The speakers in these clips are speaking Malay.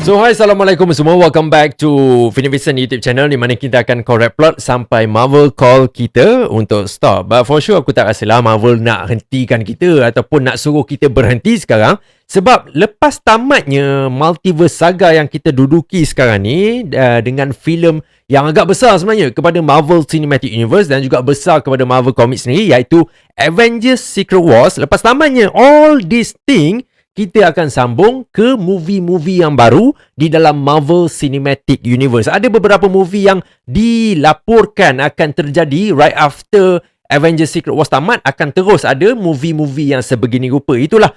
So hi, Assalamualaikum semua. Welcome back to Finivision YouTube channel di mana kita akan correct plot sampai Marvel call kita untuk stop. But for sure aku tak rasalah Marvel nak hentikan kita ataupun nak suruh kita berhenti sekarang. Sebab lepas tamatnya Multiverse Saga yang kita duduki sekarang ni dengan filem yang agak besar sebenarnya kepada Marvel Cinematic Universe dan juga besar kepada Marvel Comics sendiri, iaitu Avengers Secret Wars. Lepas tamatnya all this thing, kita akan sambung ke movie-movie yang baru di dalam Marvel Cinematic Universe. Ada beberapa movie yang dilaporkan akan terjadi right after Avengers Secret Wars tamat. Akan terus ada movie-movie yang sebegini rupa. Itulah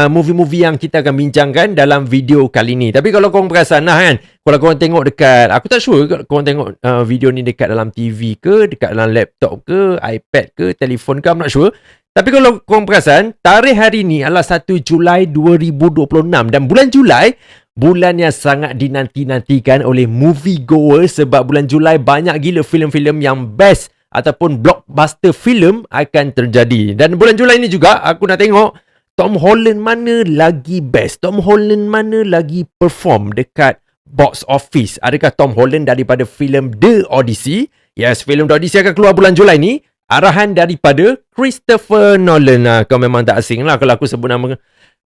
movie-movie yang kita akan bincangkan dalam video kali ni. Tapi kalau korang perasan lah kan, kalau korang tengok dekat, aku tak sure kalau korang tengok video ni dekat dalam TV ke, dekat dalam laptop ke, iPad ke, telefon ke, I'm not sure. Tapi kalau korang perasan, tarikh hari ni adalah 1 Julai 2026 dan bulan Julai, bulan yang sangat dinanti-nantikan oleh moviegoers sebab bulan Julai banyak gila filem-filem yang best ataupun blockbuster filem akan terjadi. Dan bulan Julai ni juga aku nak tengok Tom Holland mana lagi best, Tom Holland mana lagi perform dekat box office. Adakah Tom Holland daripada filem The Odyssey? Yes, filem The Odyssey akan keluar bulan Julai ni. Arahan daripada Christopher Nolan. Kau memang tak asing lah kalau aku sebut nama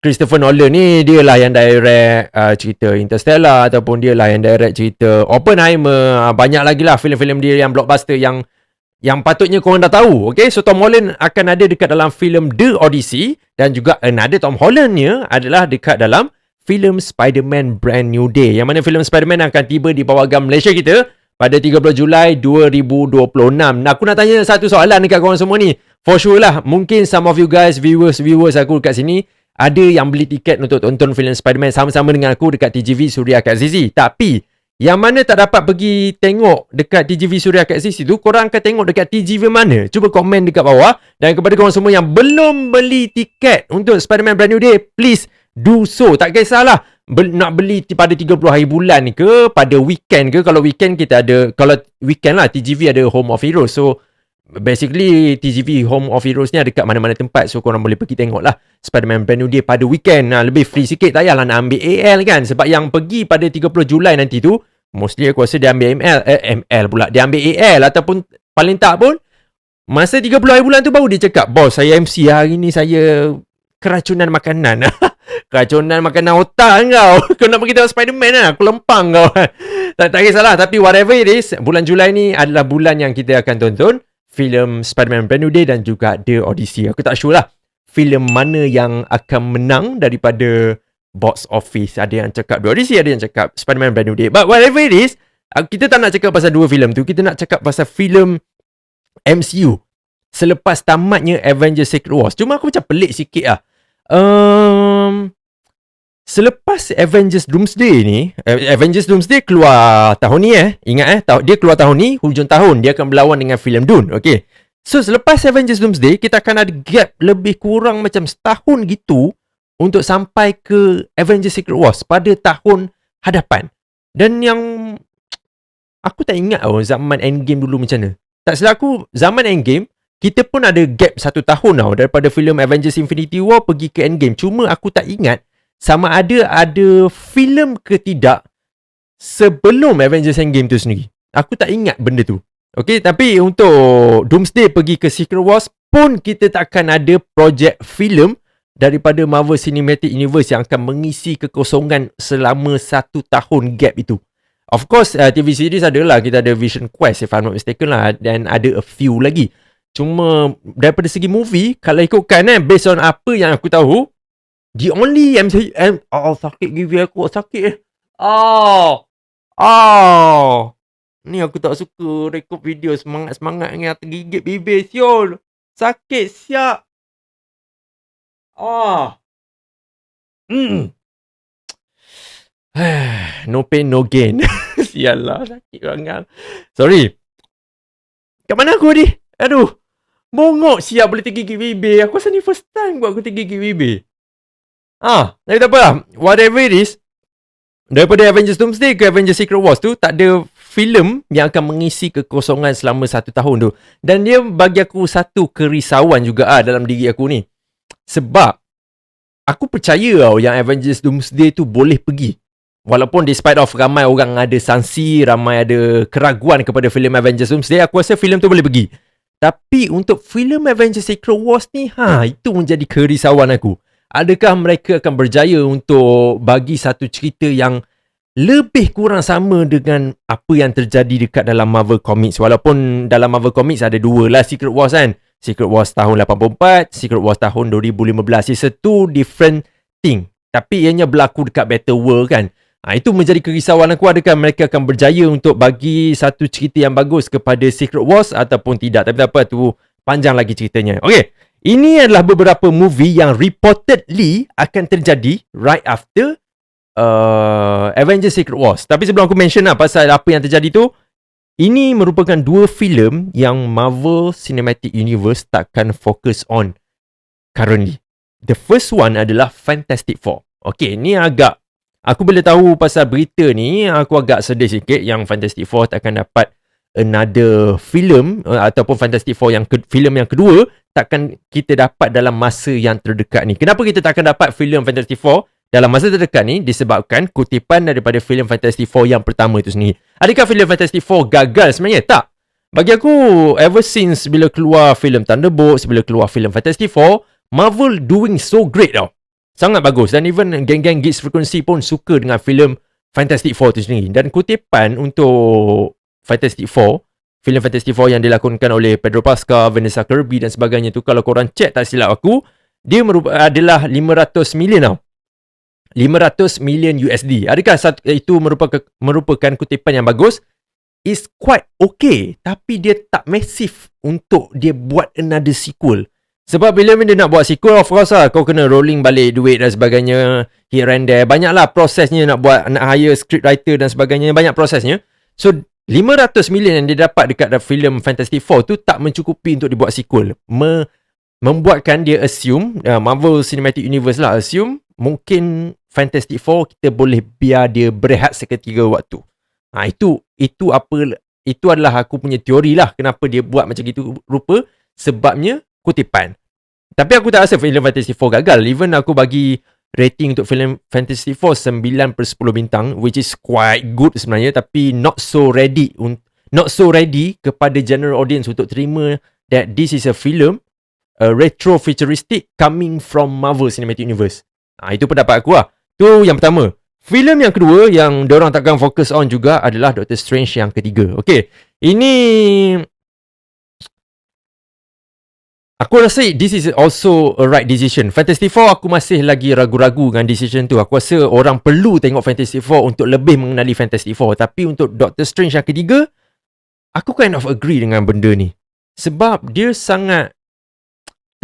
Christopher Nolan ni. Dia lah yang direct cerita Interstellar ataupun dia lah yang direct cerita Oppenheimer. Banyak lagi lah filem-filem dia yang blockbuster yang patutnya korang dah tahu. Okay, so Tom Holland akan ada dekat dalam filem The Odyssey dan juga another Tom Hollandnya adalah dekat dalam filem Spider-Man Brand New Day, yang mana filem Spider-Man akan tiba di pawagam Malaysia kita pada 30 Julai 2026. Nah, aku nak tanya satu soalan dekat korang semua ni. For sure lah, mungkin some of you guys, viewers aku dekat sini, ada yang beli tiket untuk tonton filem Spider-Man sama-sama dengan aku dekat TGV Suria Kat Zizi. Tapi, yang mana tak dapat pergi tengok dekat TGV Suria Kat Zizi tu, korang akan tengok dekat TGV mana? Cuba komen dekat bawah. Dan kepada korang semua yang belum beli tiket untuk Spider-Man Brand New Day, please do so. Tak kisahlah nak beli pada 30 hari bulan ke, pada weekend ke. Kalau weekend kita ada, kalau weekend lah TGV ada Home of Heroes. So basically TGV Home of Heroes ni ada kat mana-mana tempat. So korang boleh pergi tengok lah Spider-Man Brand New Day pada weekend. Lebih free sikit, tak payahlah nak ambil AL kan. Sebab yang pergi pada 30 Julai nanti tu, mostly aku rasa dia ambil ML pula. Dia ambil AL ataupun paling tak pun masa 30 hari bulan tu baru dia cakap, "Bos, saya MC hari ni, saya keracunan makanan." Keracunan makanan otak kau. Kau nak pergi tengok Spider-Man lah, aku lempang kau. tak kisahlah. Tapi whatever it is, bulan Julai ni adalah bulan yang kita akan tonton filem Spider-Man Brand New Day dan juga The Odyssey. Aku tak sure lah filem mana yang akan menang daripada box office. Ada yang cakap The Odyssey, ada yang cakap Spider-Man Brand New Day. But whatever it is, kita tak nak cakap pasal dua filem tu. Kita nak cakap pasal filem MCU selepas tamatnya Avengers Secret Wars. Cuma aku macam pelik sikit lah. Selepas Avengers Doomsday ni, Avengers Doomsday keluar tahun ni ingat dia keluar tahun ni, hujung tahun dia akan berlawan dengan filem Dune. Okay, so selepas Avengers Doomsday kita akan ada gap lebih kurang macam setahun gitu untuk sampai ke Avengers Secret Wars pada tahun hadapan. Dan yang aku tak ingat zaman Endgame dulu macam mana. Tak silap aku, zaman Endgame kita pun ada gap 1 tahun daripada filem Avengers Infinity War pergi ke Endgame. Cuma aku tak ingat sama ada filem ke tidak sebelum Avengers Endgame tu sendiri. Aku tak ingat benda tu. Okay, tapi untuk Doomsday pergi ke Secret Wars pun kita takkan ada projek filem daripada Marvel Cinematic Universe yang akan mengisi kekosongan selama 1 tahun gap itu. Of course, TV series adalah, kita ada Vision Quest if I'm not mistaken lah, dan ada a few lagi. Cuma daripada segi movie, kalau ikutkan based on apa yang aku tahu, the only sakit gigi aku, sakit ni aku tak suka rekod video semangat-semangat dengan tergigit bibir siul. Sakit siap. No pain no gain. Sialah, sakit banget. Sorry. Kat mana aku ni? Aduh, bongok siap boleh tergigit bibir. Aku rasa ni first time buat aku tergigit bibir. Tapi tak apalah. Whatever it is, daripada Avengers Doomsday ke Avengers Secret Wars tu, tak ada filem yang akan mengisi kekosongan selama 1 tahun tu. Dan dia bagi aku satu kerisauan juga dalam diri aku ni. Sebab aku percaya yang Avengers Doomsday tu boleh pergi. Walaupun despite of ramai orang ada sanksi, ramai ada keraguan kepada filem Avengers Doomsday, aku rasa filem tu boleh pergi. Tapi untuk filem Avengers Secret Wars ni, itu menjadi kerisauan aku. Adakah mereka akan berjaya untuk bagi satu cerita yang lebih kurang sama dengan apa yang terjadi dekat dalam Marvel Comics. Walaupun dalam Marvel Comics ada dua lah Secret Wars kan. Secret Wars tahun 84, Secret Wars tahun 2015. It's a two different thing. Tapi ianya berlaku dekat Battle World kan. Itu menjadi kerisauan aku, adakah mereka akan berjaya untuk bagi satu cerita yang bagus kepada Secret Wars ataupun tidak. Tapi tak apa, tu panjang lagi ceritanya. Okay, ini adalah beberapa movie yang reportedly akan terjadi right after Avengers Secret Wars. Tapi sebelum aku mention pasal apa yang terjadi tu, ini merupakan dua filem yang Marvel Cinematic Universe takkan fokus on currently. The first one adalah Fantastic Four. Okay, ni agak, aku bila tahu pasal berita ni, aku agak sedih sikit yang Fantastic Four takkan dapat another film ataupun Fantastic Four yang filem yang kedua takkan kita dapat dalam masa yang terdekat ni. Kenapa kita takkan dapat filem Fantastic Four dalam masa terdekat ni? Disebabkan kutipan daripada filem Fantastic Four yang pertama itu sendiri. Adakah filem Fantastic Four gagal sebenarnya? Tak. Bagi aku, ever since bila keluar filem Thunderbolts, bila keluar filem Fantastic Four, Marvel doing so great tau. Sangat bagus. Dan even geng-geng Geeks Frequency pun suka dengan filem Fantastic Four tu sendiri. Dan kutipan untuk Fantastic Four, filem Fantastic Four yang dilakonkan oleh Pedro Pascal, Vanessa Kirby dan sebagainya tu, kalau korang check tak silap aku, dia adalah 500 million tau. 500 million USD. Adakah itu merupakan kutipan yang bagus? It's quite okay. Tapi dia tak massive untuk dia buat another sequel. Sebab bila dia nak buat sequel, of course lah, kau kena rolling balik duit dan sebagainya, here and there. Banyaklah prosesnya nak buat, nak hire script writer dan sebagainya. Banyak prosesnya. So, 500 million yang dia dapat dekat filem Fantastic Four tu tak mencukupi untuk dibuat sequel. Membuatkan dia assume, Marvel Cinematic Universe lah assume, mungkin Fantastic Four kita boleh biar dia berehat seketika waktu. Itu adalah aku punya teori lah kenapa dia buat macam gitu rupa. Sebabnya kutipan. Tapi aku tak rasa filem Fantastic Four gagal. Even aku bagi rating untuk filem Fantastic Four 9/10 bintang, which is quite good sebenarnya, tapi not so ready kepada general audience untuk terima that this is a film retro futuristic coming from Marvel Cinematic Universe. Itu pendapat aku lah. Tu yang pertama. Filem yang kedua yang diorang takkan fokus on juga adalah Doctor Strange yang ketiga. Okay, ini aku rasa this is also a right decision. Fantastic Four aku masih lagi ragu-ragu dengan decision tu. Aku rasa orang perlu tengok Fantastic Four untuk lebih mengenali Fantastic Four. Tapi untuk Doctor Strange yang ketiga, aku kind of agree dengan benda ni. Sebab dia sangat,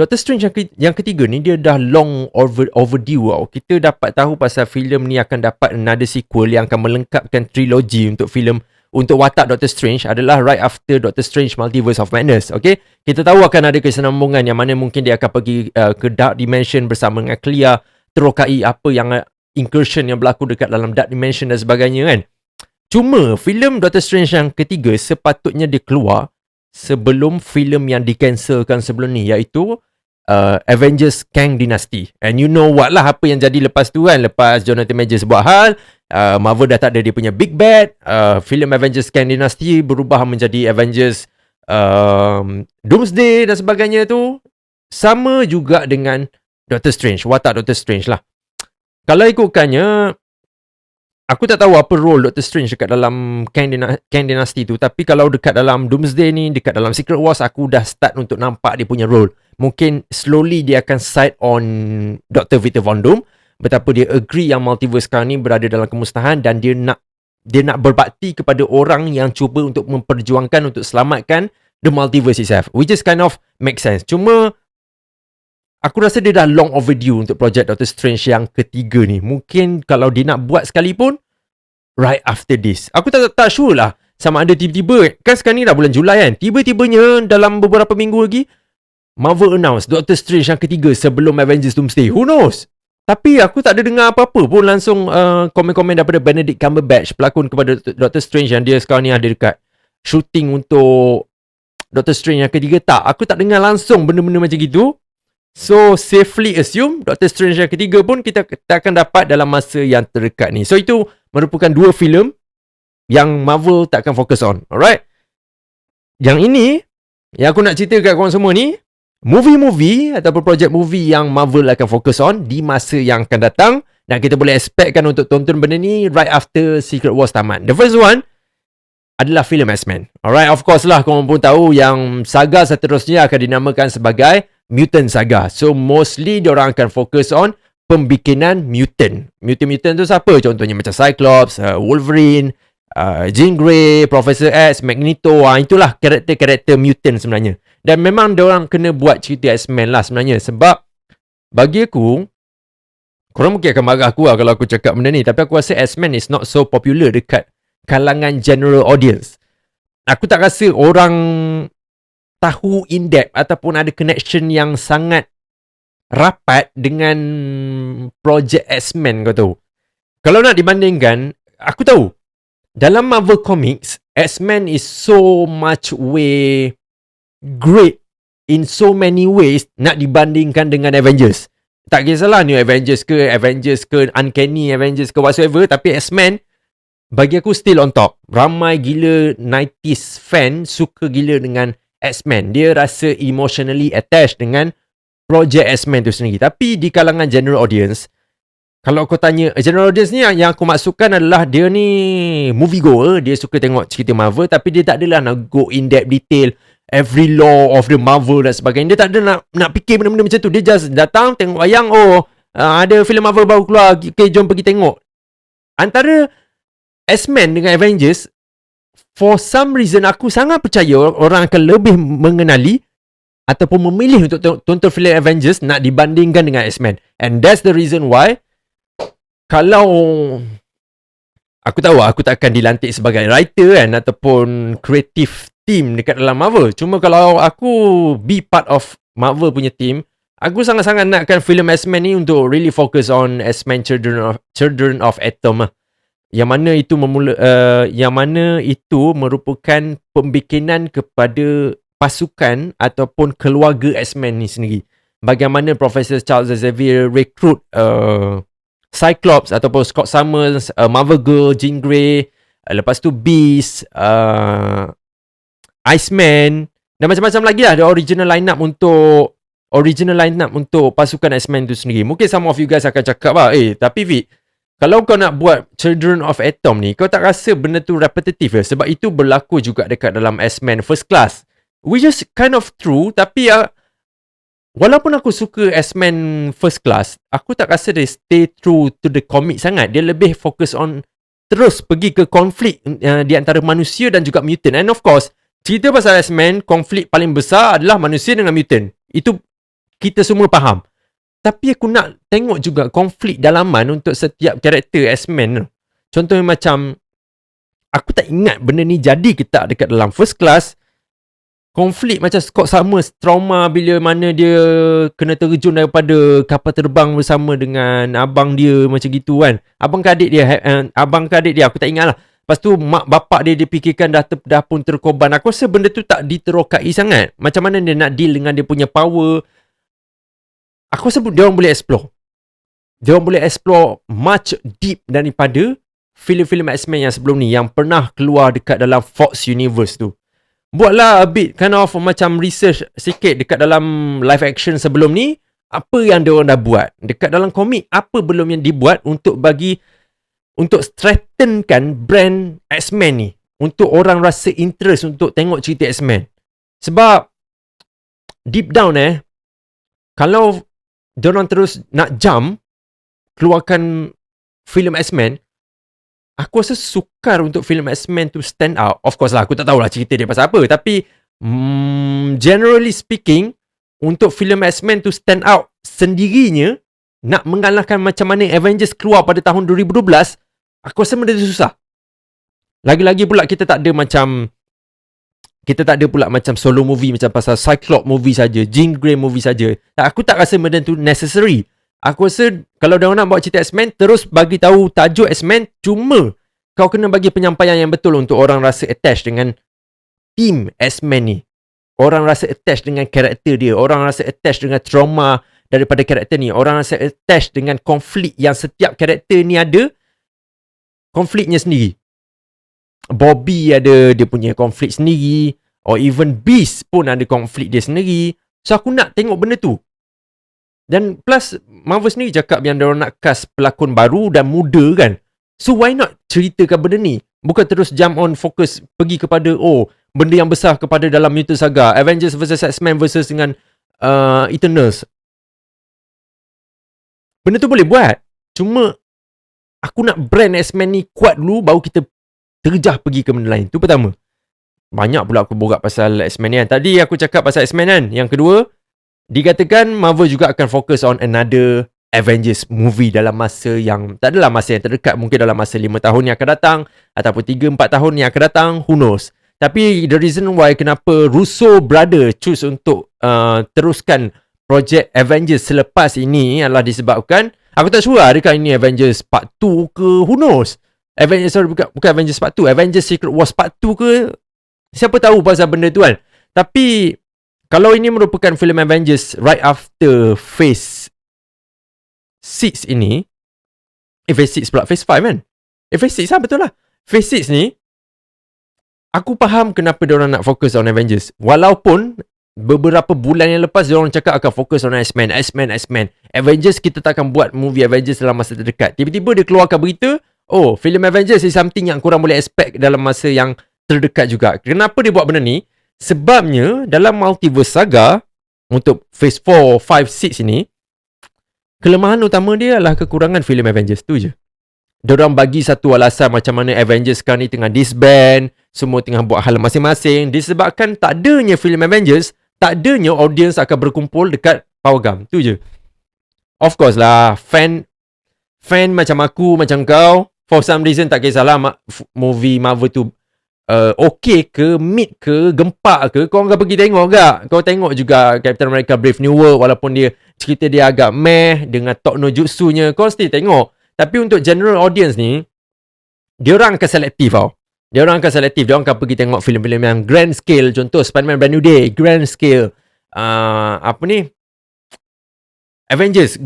Doctor Strange yang ketiga ni dia dah long overdue tau. Kita dapat tahu pasal filem ni akan dapat another sequel yang akan melengkapkan trilogi untuk filem, untuk watak Doctor Strange adalah right after Doctor Strange Multiverse of Madness. Okay, kita tahu akan ada kesinambungan yang mana mungkin dia akan pergi ke Dark Dimension bersama dengan Clea, terokai apa yang incursion yang berlaku dekat dalam Dark Dimension dan sebagainya kan. Cuma filem Doctor Strange yang ketiga sepatutnya dia keluar sebelum filem yang dicancelkan sebelum ni, iaitu Avengers Kang Dynasty. And you know what lah apa yang jadi lepas tu kan. Lepas Jonathan Majors buat hal, Marvel dah tak ada dia punya big bad, filem Avengers Kang Dynasty berubah menjadi Avengers Doomsday dan sebagainya tu. Sama juga dengan Doctor Strange, watak Doctor Strange lah. Kalau ikutkannya, aku tak tahu apa role Doctor Strange dekat dalam Kang Dynasty tu. Tapi kalau dekat dalam Doomsday ni, dekat dalam Secret Wars, aku dah start untuk nampak dia punya role. Mungkin slowly dia akan side on Dr. Victor Von Doom. Betapa dia agree yang multiverse sekarang ni berada dalam kemusnahan dan dia nak berbakti kepada orang yang cuba untuk memperjuangkan untuk selamatkan the multiverse itself. Which is kind of make sense. Cuma aku rasa dia dah long overdue untuk projek Doctor Strange yang ketiga ni. Mungkin kalau dia nak buat sekalipun right after this. Aku tak sure lah sama ada tiba-tiba, kan sekarang ni dah bulan Julai kan, tiba-tibanya dalam beberapa minggu lagi Marvel announce Doctor Strange yang ketiga sebelum Avengers Doomsday. Who knows? Tapi aku tak ada dengar apa-apa pun langsung komen-komen daripada Benedict Cumberbatch, pelakon kepada Doctor Strange yang dia sekarang ni ada dekat shooting untuk Doctor Strange yang ketiga. Tak, aku tak dengar langsung benda-benda macam gitu. So safely assume Doctor Strange yang ketiga pun kita akan dapat dalam masa yang terdekat ni. So itu merupakan 2 filem yang Marvel takkan fokus on. Alright. Yang ini, yang aku nak cerita kat korang semua ni, movie-movie ataupun projek movie yang Marvel akan fokus on di masa yang akan datang, dan kita boleh expectkan untuk tonton benda ni right after Secret Wars tamat. The first one adalah filem X-Men. Alright, of course lah, korang pun tahu yang saga seterusnya akan dinamakan sebagai Mutant Saga. So mostly diorang akan fokus on pembikinan mutant. Mutant tu siapa? Contohnya macam Cyclops, Wolverine, Jean Grey, Professor X, Magneto. Itulah karakter-karakter mutant sebenarnya. Dan memang diorang kena buat cerita X-Men lah sebenarnya. Sebab bagi aku, korang mungkin akan marah aku lah kalau aku cakap benda ni, tapi aku rasa X-Men is not so popular dekat kalangan general audience. Aku tak rasa orang tahu in depth ataupun ada connection yang sangat rapat dengan projek X-Men, kau tahu. Kalau nak dibandingkan, aku tahu dalam Marvel Comics, X-Men is so much way great in so many ways nak dibandingkan dengan Avengers. Tak kisahlah New Avengers ke Uncanny Avengers ke whatsoever, tapi X-Men bagi aku still on top. Ramai gila 90s fan suka gila dengan X-Men. Dia rasa emotionally attached dengan projek X-Men tu sendiri. Tapi di kalangan general audience, kalau kau tanya, general audience ni yang aku maksudkan adalah dia ni movie goer, dia suka tengok cerita Marvel, tapi dia tak adalah nak go in depth detail every law of the Marvel dan sebagainya. Dia tak ada nak fikir benda-benda macam tu. Dia just datang tengok wayang, ada filem Marvel baru keluar, okay, jom pergi tengok. Antara X-Men dengan Avengers, for some reason aku sangat percaya orang akan lebih mengenali ataupun memilih untuk tonton filem Avengers nak dibandingkan dengan X-Men. And that's the reason why, kalau aku tahu aku tak akan dilantik sebagai writer kan, ataupun creative team dekat dalam Marvel. Cuma kalau aku be part of Marvel punya team, aku sangat-sangat nakkan filem X-Men ni untuk really focus on X-Men Children of Atom. Yang mana itu merupakan pembikinan kepada pasukan ataupun keluarga X-Men ni sendiri. Bagaimana Professor Charles Xavier recruit Cyclops ataupun Scott Summers, Marvel Girl, Jean Grey, lepas tu Beast, Iceman, dan macam-macam lagi lah. Ada original line up untuk pasukan X-Men tu sendiri. Mungkin some of you guys akan cakap lah, tapi Vic, kalau kau nak buat Children of Atom ni, kau tak rasa benda tu repetitive ke? Sebab itu berlaku juga dekat dalam X-Men First Class. Which is kind of true, tapi walaupun aku suka X-Men First Class, aku tak rasa dia stay true to the comic sangat. Dia lebih fokus on terus pergi ke konflik di antara manusia dan juga mutant. And of course, cerita pasal X-Men, konflik paling besar adalah manusia dengan mutant. Itu kita semua faham. Tapi aku nak tengok juga konflik dalaman untuk setiap karakter X-Men. Contohnya macam, aku tak ingat benda ni jadi ke tak dekat dalam First Class. Konflik macam Scott Summers trauma bila mana dia kena terjun daripada kapal terbang bersama dengan abang dia macam gitu kan. Abang ke adik dia aku tak ingat lah. Lepas tu mak bapak dia fikirkan dah pun terkorban. Aku rasa benda tu tak diterokai sangat. Macam mana dia nak deal dengan dia punya power. Aku rasa dia orang boleh explore. Dia orang boleh explore much deep daripada filem-filem X-Men yang sebelum ni, yang pernah keluar dekat dalam Fox Universe tu. Buatlah a bit kind of macam research sikit dekat dalam live action sebelum ni. Apa yang dia orang dah buat dekat dalam komik, apa belum yang dibuat untuk strengthenkan brand X-Men ni, untuk orang rasa interest untuk tengok cerita X-Men. Sebab deep down kalau diorang terus nak jump keluarkan filem X-Men, aku rasa sukar untuk filem X-Men tu stand out. Of course lah, aku tak tahulah cerita dia pasal apa, tapi generally speaking, untuk filem X-Men tu stand out sendirinya, nak mengalahkan macam mana Avengers keluar pada tahun 2012, aku rasa benda tu susah. Lagi-lagi pula kita tak ada pula macam solo movie macam pasal Cyclops movie saja, Jean Grey movie saja. Aku tak rasa benda tu necessary. Aku rasa kalau dia nak buat cerita X-Men, terus bagi tahu tajuk X-Men, cuma kau kena bagi penyampaian yang betul untuk orang rasa attached dengan team X-Men ni. Orang rasa attached dengan karakter dia, orang rasa attached dengan trauma daripada karakter ni, orang rasa attached dengan konflik yang setiap karakter ni ada. konfliknya sendiri. Bobby ada dia punya konflik sendiri, or even Beast pun ada konflik dia sendiri. So aku nak tengok benda tu. Dan plus Marvel sendiri cakap yang diorang nak cast pelakon baru dan muda kan. So why not ceritakan benda ni? Bukan terus jump on fokus pergi kepada benda yang besar kepada dalam Mutant Saga, Avengers versus X-Men versus dengan Eternals. Benda tu boleh buat. Cuma aku nak brand X-Men ni kuat dulu, baru kita terjah pergi ke benda lain. Tu pertama. Banyak pula aku borak pasal X-Men ni kan. Tadi aku cakap pasal X-Men kan. Yang kedua, dikatakan Marvel juga akan fokus on another Avengers movie dalam masa yang, tak adalah masa yang terdekat, mungkin dalam masa 5 tahun yang akan datang, ataupun 3-4 tahun yang akan datang, who knows. Tapi the reason why kenapa Russo brother choose untuk teruskan projek Avengers selepas ini adalah disebabkan, aku tak sure adakah ini Avengers Part 2 ke, who knows. Bukan Avengers Part 2, Avengers Secret Wars Part 2 ke, siapa tahu pasal benda tu kan. Tapi kalau ini merupakan filem Avengers right after Phase 6 ini, Phase 6 pula, Phase 5 kan, Phase 6 betul lah. Phase 6 ni aku faham kenapa diorang nak fokus on Avengers. Walaupun beberapa bulan yang lepas diorang cakap akan fokus on X-Men. Avengers, kita tak akan buat movie Avengers dalam masa terdekat. Tiba-tiba dia keluarkan berita, filem Avengers is something yang korang boleh expect dalam masa yang terdekat juga. Kenapa dia buat benda ni? Sebabnya dalam Multiverse Saga untuk Phase 4, 5, 6 ini, kelemahan utama dia adalah kekurangan filem Avengers tu je. Diorang bagi satu alasan macam mana Avengers sekarang ni tengah disband, semua tengah buat hal masing-masing. Disebabkan tak adanya filem Avengers, tak adanya audience akan berkumpul dekat Power Gam. Tu je. Of course lah, fan macam aku, macam kau, for some reason tak kisahlah movie Marvel tu okay ke, mid ke, gempak ke, kau akan pergi tengok tak? Kau tengok juga Captain America Brave New World, walaupun dia cerita dia agak meh dengan Tok no Jutsu-nya, kau still tengok. Tapi untuk general audience ni, diorang akan selektif tau. Diorang akan pergi tengok filem-filem yang grand scale. Contoh Spider-Man Brand New Day, grand scale. Avengers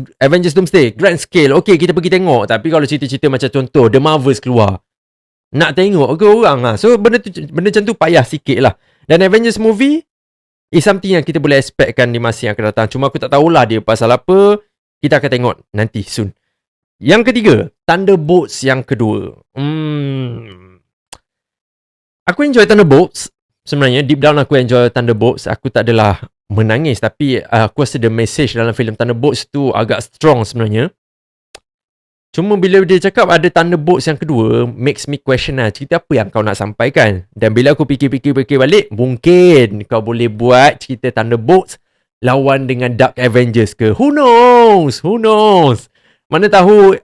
Doomsday, grand scale. Okay, kita pergi tengok. Tapi kalau cerita-cerita macam contoh The Marvels keluar, nak tengok ke orang lah. So benda macam tu payah sikit lah. Dan Avengers movie is something yang kita boleh expectkan di masa yang akan datang. Cuma aku tak tahulah dia pasal apa. Kita akan tengok nanti soon. Yang ketiga, Thunderbolts yang kedua. Aku enjoy Thunderbolts. Sebenarnya deep down aku enjoy Thunderbolts. Aku tak adalah menangis, tapi aku rasa the message dalam filem Thunderbolts tu agak strong sebenarnya. Cuma bila dia cakap ada Thunderbolts yang kedua, makes me question lah, cerita apa yang kau nak sampaikan. Dan bila aku fikir balik, mungkin kau boleh buat cerita Thunderbolts lawan dengan Dark Avengers ke. Who knows? Mana tahu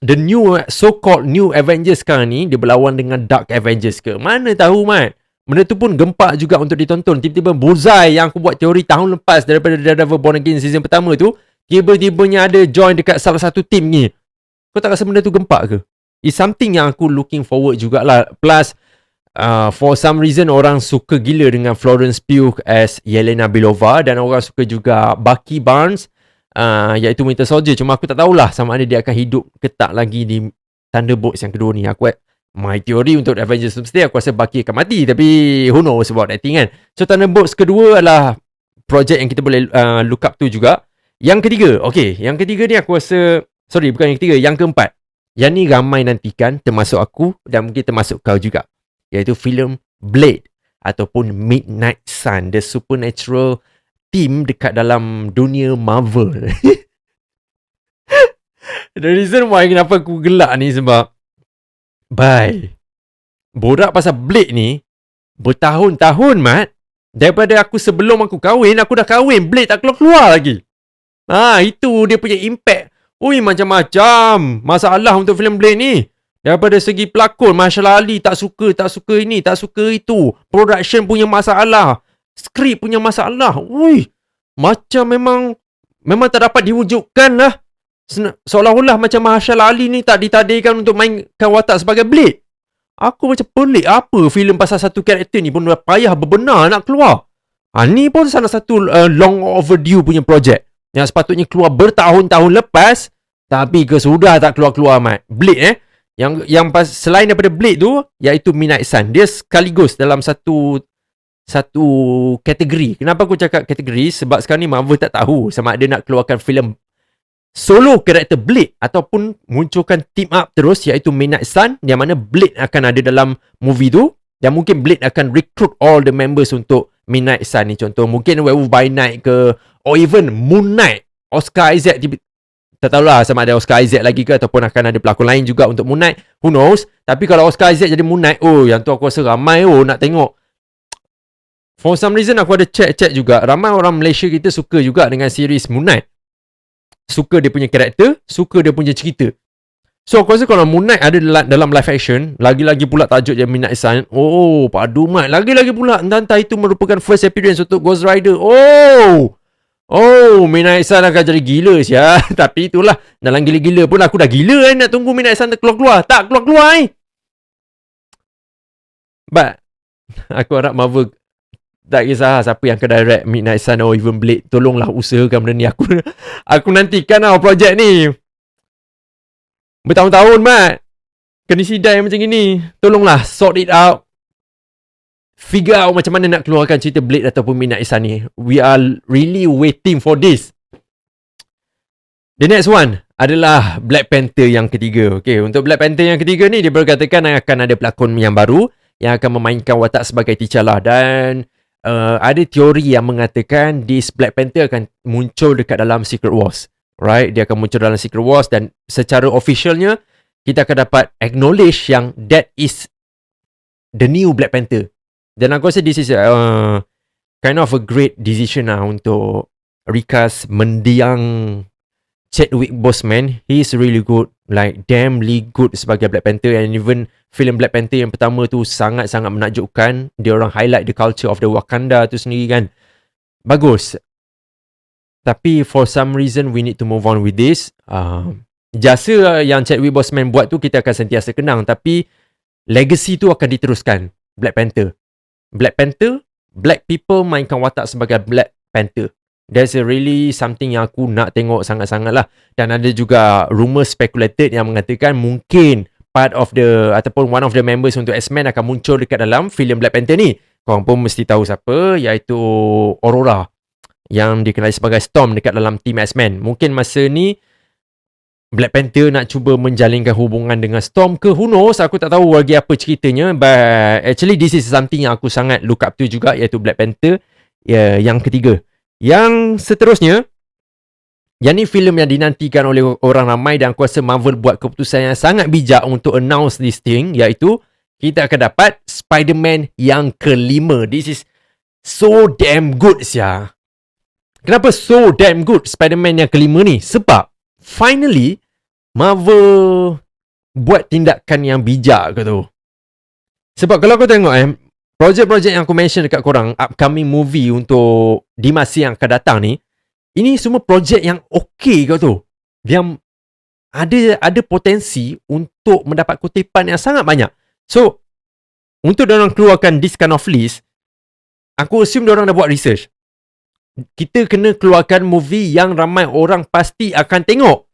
the new so-called new Avengers sekarang ni dia berlawan dengan Dark Avengers ke. Mana tahu Mat. Benda tu pun gempak juga untuk ditonton. Tiba-tiba Bullseye yang aku buat teori tahun lepas daripada Daredevil Born Again season pertama tu, tiba-tibanya ada join dekat salah satu team ni. Kau tak rasa benda tu gempak ke? It's something yang aku looking forward jugalah. Plus for some reason orang suka gila dengan Florence Pugh as Yelena Belova, dan orang suka juga Bucky Barnes iaitu Winter Soldier. Cuma aku tak tahulah sama ada dia akan hidup ke tak lagi di Thunderbolts yang kedua ni. My theory untuk Avengers Doomsday, aku rasa Bucky akan mati. Tapi who knows about that thing kan. So Thunderbolts kedua adalah projek yang kita boleh look up tu juga. Yang ketiga, yang ketiga ni aku rasa, sorry bukan yang ketiga, yang keempat. Yang ni ramai nantikan, termasuk aku dan mungkin termasuk kau juga, iaitu filem Blade ataupun Midnight Sun, the supernatural team dekat dalam dunia Marvel. The reason why kenapa aku gelak ni sebab borak pasal Blade ni bertahun-tahun Mat. Daripada aku sebelum aku kahwin, aku dah kahwin, Blade tak keluar lagi. Itu dia punya impact. Macam-macam masalah untuk filem Blade ni. Daripada segi pelakon, Mahershala Ali tak suka ini, tak suka itu. Production punya masalah, skrip punya masalah. Macam memang tak dapat diwujudkan lah. Seolah-olah macam Mahershala Ali ni tak ditadihkan untuk mainkan watak sebagai Blade. Aku macam pelik, apa filem pasal satu karakter ni pun dah payah berbenar nak keluar. Ni pun salah satu long overdue punya projek yang sepatutnya keluar bertahun-tahun lepas, tapi sudah tak keluar-keluar Mat. Blade Selain daripada Blade tu, iaitu Midnight Sun. Dia sekaligus dalam satu kategori. Kenapa aku cakap kategori? Sebab sekarang ni Marvel tak tahu sama ada nak keluarkan filem solo karakter Blade ataupun munculkan team up terus iaitu Midnight Sun, yang mana Blade akan ada dalam movie tu, dan mungkin Blade akan recruit all the members untuk Midnight Sun ni. Contoh mungkin Werewolf by Night ke, or even Moon Knight, Oscar Isaac. Tak tahulah sama ada Oscar Isaac lagi ke ataupun akan ada pelakon lain juga untuk Moon Knight, who knows. Tapi kalau Oscar Isaac jadi Moon Knight, yang tu aku rasa ramai nak tengok. For some reason aku ada check juga, ramai orang Malaysia kita suka juga dengan series Moon Knight. Suka dia punya karakter, suka dia punya cerita. So aku rasa kalau Moon Knight ada dalam live action, lagi-lagi pula tajuk dia Midnight Sun, padu mat. Lagi-lagi pula entah itu merupakan first appearance untuk Ghost Rider. Midnight Sun akan jadi gila sia. Tapi itulah, dalam gila-gila pun aku dah gila nak tunggu Midnight Sun keluar-keluar. Tak keluar-keluar But aku harap Marvel tak kisah siapa yang akan direct Midnight Sun or even Blade, tolonglah usahakan benda ni. Aku nantikan projek ni bertahun-tahun mat. Kena sidai macam gini. Tolonglah sort it out. Figure out macam mana nak keluarkan cerita Blade ataupun Midnight Sun ni. We are really waiting for this. The next one adalah Black Panther yang ketiga. Okay, untuk Black Panther yang ketiga ni, dia berkatakan akan ada pelakon yang baru yang akan memainkan watak sebagai T'Challa. Dan ada teori yang mengatakan this Black Panther akan muncul dekat dalam Secret Wars. Right? Dia akan muncul dalam Secret Wars, dan secara officialnya kita akan dapat acknowledge yang that is the new Black Panther. Dan aku rasa this is kind of a great decision untuk recast mendiang Chadwick Boseman. He is really good, like damnly good sebagai Black Panther. And even filem Black Panther yang pertama tu sangat-sangat menakjubkan. Dia orang highlight the culture of the Wakanda tu sendiri kan. Bagus. Tapi for some reason we need to move on with this. Jasa yang Chadwick Boseman buat tu kita akan sentiasa kenang, tapi legacy tu akan diteruskan. Black Panther, Black people mainkan watak sebagai Black Panther. That's really something yang aku nak tengok sangat-sangat lah. Dan ada juga rumor speculated yang mengatakan mungkin part of the ataupun one of the members untuk X-Men akan muncul dekat dalam filem Black Panther ni. Korang pun mesti tahu siapa, iaitu Aurora, yang dikenali sebagai Storm dekat dalam team X-Men. Mungkin masa ni Black Panther nak cuba menjalinkan hubungan dengan Storm ke, who knows, aku tak tahu lagi apa ceritanya. But actually this is something yang aku sangat look up to juga, iaitu Black Panther yang ketiga. Yang seterusnya, yang ni filem yang dinantikan oleh orang ramai, dan aku rasa Marvel buat keputusan yang sangat bijak untuk announce this thing, iaitu kita akan dapat Spider-Man yang kelima. This is so damn good sia. Kenapa so damn good Spider-Man yang kelima ni? Sebab finally Marvel buat tindakan yang bijak ke tu. Sebab kalau kau tengok projek-projek yang aku mention dekat korang, upcoming movie untuk di masa yang akan datang ni, ini semua projek yang okey ke tu. Yang ada potensi untuk mendapat kutipan yang sangat banyak. So untuk diorang keluarkan this kind of list, aku assume diorang dah buat research. Kita kena keluarkan movie yang ramai orang pasti akan tengok.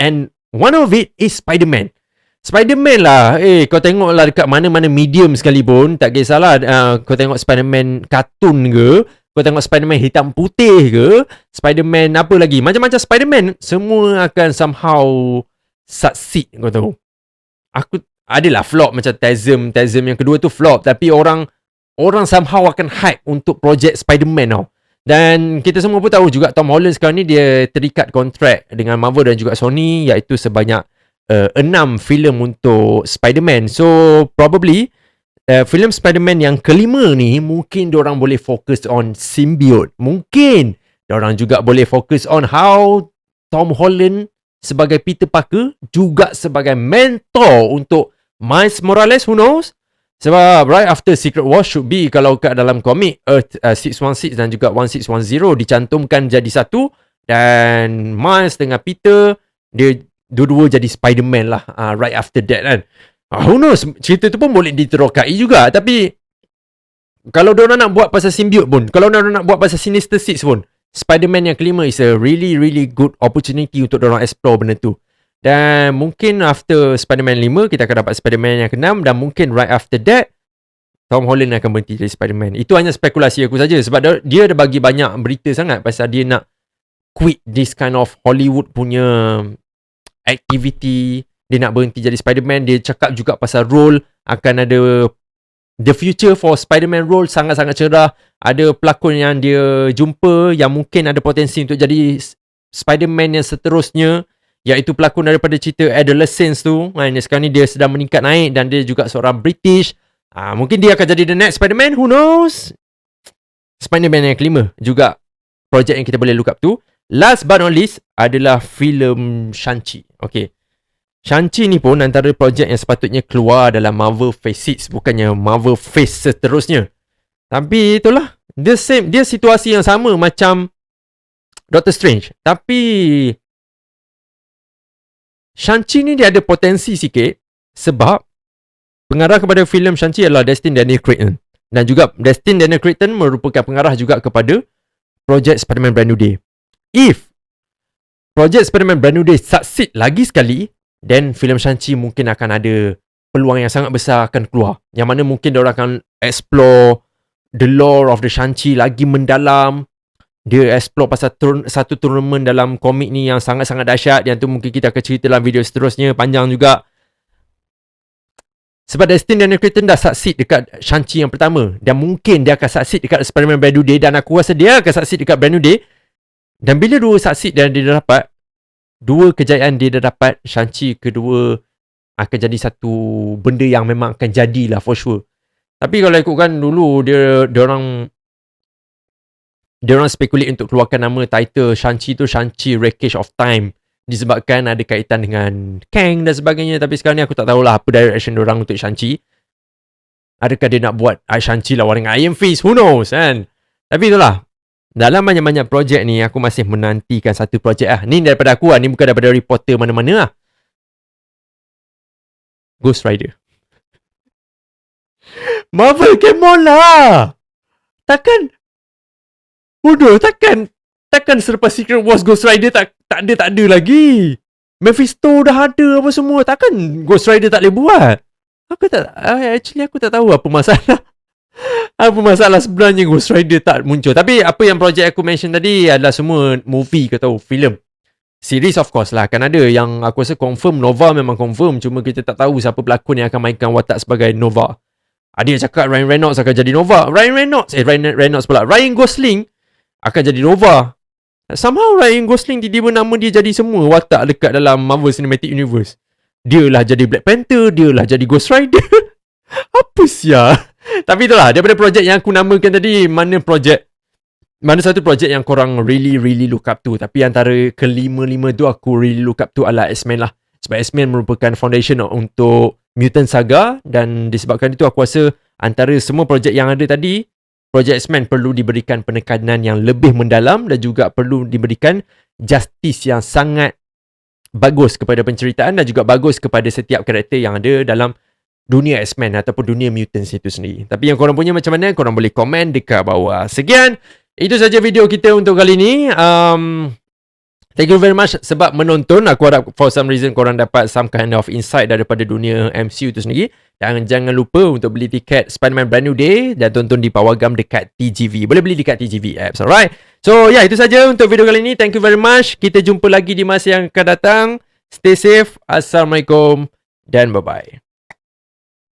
And one of it is Spider-Man. Spider-Man lah. Kau tengok lah dekat mana-mana medium sekalipun, tak kisahlah kau tengok Spider-Man kartun ke, kau tengok Spider-Man hitam putih ke, Spider-Man apa lagi, macam-macam Spider-Man, semua akan somehow succeed. Kau tahu, aku adalah flop macam Tasm yang kedua tu flop, tapi orang somehow akan hype untuk projek Spider-Man tau. Dan kita semua pun tahu juga Tom Holland sekarang ni dia terikat kontrak dengan Marvel dan juga Sony, iaitu sebanyak 6 filem untuk Spider-Man. So probably filem Spider-Man yang kelima ni mungkin diorang boleh fokus on symbiote. Mungkin diorang juga boleh fokus on how Tom Holland sebagai Peter Parker juga sebagai mentor untuk Miles Morales, who knows. Sebab right after Secret Wars should be, kalau kat dalam komik Earth 616 dan juga 1610 dicantumkan jadi satu, dan Miles dengan Peter dia dua-dua jadi Spider-Man lah right after that kan. Who knows, cerita tu pun boleh diterokai juga. Tapi kalau diorang nak buat pasal symbiote pun, kalau diorang nak buat pasal Sinister Six pun, Spider-Man yang kelima is a really really good opportunity untuk diorang explore benda tu. Dan mungkin after Spider-Man 5, kita akan dapat Spider-Man yang ke-6. Dan mungkin right after that, Tom Holland akan berhenti jadi Spider-Man. Itu hanya spekulasi aku saja. Sebab dia ada bagi banyak berita sangat pasal dia nak quit this kind of Hollywood punya activity. Dia nak berhenti jadi Spider-Man. Dia cakap juga pasal role akan ada the future for Spider-Man role sangat-sangat cerah. Ada pelakon yang dia jumpa yang mungkin ada potensi untuk jadi Spider-Man yang seterusnya, iaitu pelakon daripada cerita Adolescence tu. Sekarang ni dia sedang meningkat naik dan dia juga seorang British. Mungkin dia akan jadi the next Spider-Man, who knows. Spider-Man yang kelima juga projek yang kita boleh look up tu. Last but not least adalah filem Shang-Chi. Okay, Shang-Chi ni pun antara projek yang sepatutnya keluar dalam Marvel Phase 6, bukannya Marvel Phase seterusnya. Tapi itulah, dia situasi yang sama macam Doctor Strange. Tapi Shang-Chi ni dia ada potensi sikit sebab pengarah kepada filem Shang-Chi adalah Destin Daniel Cretton. Dan juga Destin Daniel Cretton merupakan pengarah juga kepada projek Spider-Man Brand New Day. If projek Spider-Man Brand New Day succeed lagi sekali, then filem Shang-Chi mungkin akan ada peluang yang sangat besar akan keluar. Yang mana mungkin diorang akan explore the lore of the Shang-Chi lagi mendalam. Dia explore pasal satu tournament dalam komik ni yang sangat-sangat dahsyat. Yang tu mungkin kita akan cerita dalam video seterusnya, panjang juga. Sebab Destin Daniel Cretton dah succeed dekat Shang-Chi yang pertama. Dan mungkin dia akan succeed dekat Spider-Man Brand New Day. Dan aku rasa dia akan succeed dekat Brand New Day. Dan bila dua succeed dan dia dah dapat, dua kejayaan dia dah dapat, Shang-Chi kedua akan jadi satu benda yang memang akan jadilah for sure. Tapi kalau ikutkan dulu, dia orang speculate untuk keluarkan nama title Shang-Chi tu Shang-Chi Wreckage of Time. Disebabkan ada kaitan dengan Kang dan sebagainya. Tapi sekarang ni aku tak tahulah apa direction diorang untuk Shang-Chi. Adakah dia nak buat Shang-Chi lawan dengan Iron Fist? Who knows kan? Tapi itulah, dalam banyak-banyak projek ni, aku masih menantikan satu projek lah. Ni daripada aku lah. Ni bukan daripada reporter mana-mana lah. Ghost Rider. Marvel, come on lah. Takkan selepas Secret Wars Ghost Rider tak ada lagi. Mephisto dah ada apa semua. Takkan Ghost Rider tak boleh buat? Aku tak tahu apa masalah. Apa masalah sebenarnya Ghost Rider tak muncul. Tapi apa yang projek aku mention tadi adalah semua movie ke tahu, filem. Series of course lah akan ada. Yang aku rasa confirm Nova memang confirm. Cuma kita tak tahu siapa pelakon yang akan mainkan watak sebagai Nova. Ada yang cakap Ryan Reynolds akan jadi Nova. Ryan Gosling akan jadi Nova. Somehow Ryan Gosling tiba-tiba nama dia jadi semua watak dekat dalam Marvel Cinematic Universe. Dia lah jadi Black Panther, dia lah jadi Ghost Rider. Apa sia? Tapi itulah, daripada projek yang aku namakan tadi, mana satu projek yang korang really look up to. Tapi antara kelima-lima tu aku really look up to adalah X-Men lah. Sebab X-Men merupakan foundation untuk Mutant Saga. Dan disebabkan itu aku rasa antara semua projek yang ada tadi, projek X-Men perlu diberikan penekanan yang lebih mendalam dan juga perlu diberikan justice yang sangat bagus kepada penceritaan dan juga bagus kepada setiap karakter yang ada dalam dunia X-Men ataupun dunia mutants itu sendiri. Tapi yang korang punya macam mana, korang boleh komen dekat bawah. Sekian, itu saja video kita untuk kali ini. Thank you very much sebab menonton. Aku harap for some reason korang dapat some kind of insight daripada dunia MCU itu sendiri. Dan jangan lupa untuk beli tiket Spider-Man Brand New Day dan tonton di Pawagam dekat TGV. Boleh beli dekat TGV apps, alright? So, itu saja untuk video kali ini. Thank you very much. Kita jumpa lagi di masa yang akan datang. Stay safe. Assalamualaikum dan bye-bye.